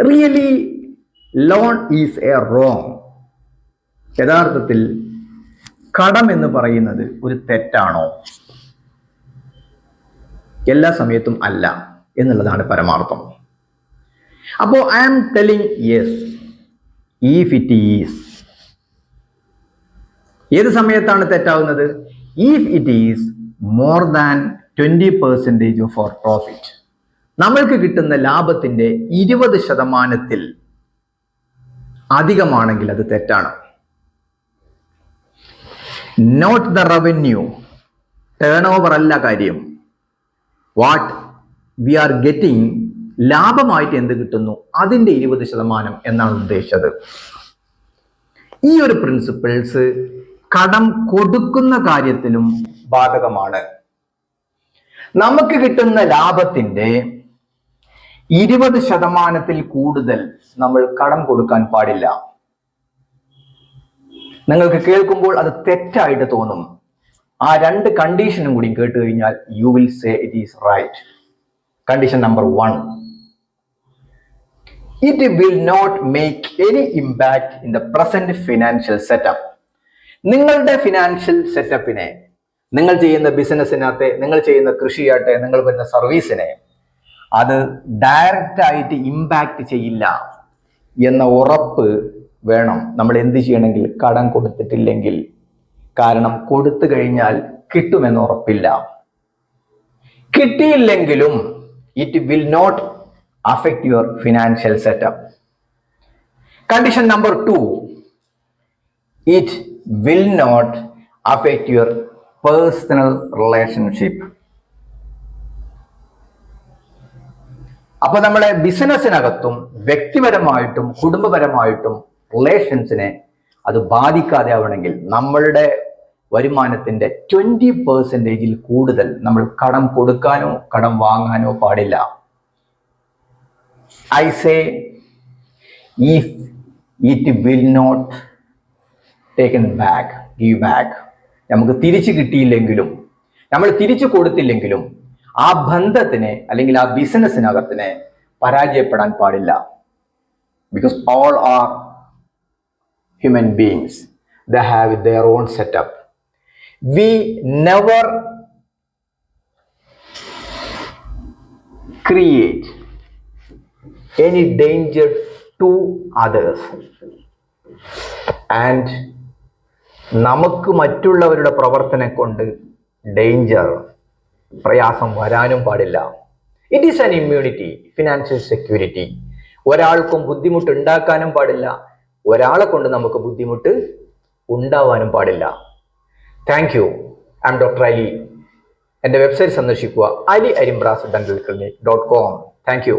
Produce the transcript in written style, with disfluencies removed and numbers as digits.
Really loan is A wrong. യഥാർത്ഥത്തിൽ കടം എന്ന് പറയുന്നത് ഒരു തെറ്റാണോ? എല്ലാ സമയത്തും അല്ല എന്നുള്ളതാണ് പരമാർത്ഥം. അപ്പോൾ I am telling yes if it is. ഏത് സമയത്താണ് തെറ്റാവുന്നത്? If it is more than 20% of our profit. നമ്മൾക്ക് കിട്ടുന്ന ലാഭത്തിന്റെ 20% അധികമാണെങ്കിൽ അത് തെറ്റാണ്. Not the revenue, turnover അല്ല കാര്യം. വാട്ട് വി ആർ ഗെറ്റിംഗ്, ലാഭമായിട്ട് എന്ത് കിട്ടുന്നു അതിന്റെ 20% എന്നാണ് ഉദ്ദേശിച്ചത്. ഈ ഒരു പ്രിൻസിപ്പിൾസ് കടം കൊടുക്കുന്ന കാര്യത്തിലും ബാധകമാണ്. നമുക്ക് കിട്ടുന്ന ലാഭത്തിന്റെ 20% കൂടുതൽ നമ്മൾ കടം കൊടുക്കാൻ പാടില്ല. നിങ്ങൾക്ക് കേൾക്കുമ്പോൾ അത് തെറ്റായിട്ട് തോന്നും. ആ രണ്ട് കണ്ടീഷനും കൂടി കേട്ട് കഴിഞ്ഞാൽ you will say it is right. Condition number 1, it will not make any impact in the present financial setup. നിങ്ങളുടെ ഫിനാൻഷ്യൽ സെറ്റപ്പിനെ, നിങ്ങൾ ചെയ്യുന്ന ബിസിനസ്സിനകത്തെ, നിങ്ങൾ ചെയ്യുന്ന കൃഷിയാട്ടെ, നിങ്ങൾ വരുന്ന സർവീസിനെ അത് ഡയറക്റ്റ് ആയിട്ട് ഇമ്പാക്റ്റ് ചെയ്യില്ല എന്ന ഉറപ്പ് വേണം നമ്മൾ എന്ത് ചെയ്യണമെങ്കിൽ കടം കൊടുത്തിട്ടില്ലെങ്കിൽ. കാരണം കൊടുത്തു കഴിഞ്ഞാൽ കിട്ടുമെന്ന് ഉറപ്പില്ല. കിട്ടിയില്ലെങ്കിലും it will not affect your financial setup. Condition number 2, it will not affect your personal relationship. അപ്പോൾ നമ്മുടെ ബിസിനസ്സിനകത്തും വ്യക്തിപരമായിട്ടും കുടുംബപരമായിട്ടും റിലേഷൻസിനെ അത് ബാധിക്കാതെ ആവണമെങ്കിൽ നമ്മളുടെ വരുമാനത്തിന്റെ 20% കൂടുതൽ നമ്മൾ കടം കൊടുക്കാനോ കടം വാങ്ങാനോ പാടില്ല. I say if it will not taken back, give back. നമുക്ക് തിരിച്ചു കിട്ടിയില്ലെങ്കിലും, നമ്മൾ തിരിച്ചു കൊടുത്തില്ലെങ്കിലും ആ ബന്ധത്തിനെ അല്ലെങ്കിൽ ആ ബിസിനസ്സിനകത്തിനെ പരാജയപ്പെടാൻ പാടില്ല. Because all are human beings. They have their own setup. We never create any danger to others, and നമുക്ക് മറ്റുള്ളവരുടെ പ്രവർത്തനം കൊണ്ട് ഡേഞ്ചർ, പ്രയാസം വരാനും പാടില്ല. It is an immunity, financial security. ഒരാൾക്കും ബുദ്ധിമുട്ട് ഉണ്ടാക്കാനും പാടില്ല, ഒരാളെ കൊണ്ട് നമുക്ക് ബുദ്ധിമുട്ട് ഉണ്ടാവാനും പാടില്ല. Thank you. I M doctor Ali. എൻ്റെ വെബ്സൈറ്റ് സന്ദർശിക്കുക aliarimbrasidentalclinic.com. Thank you.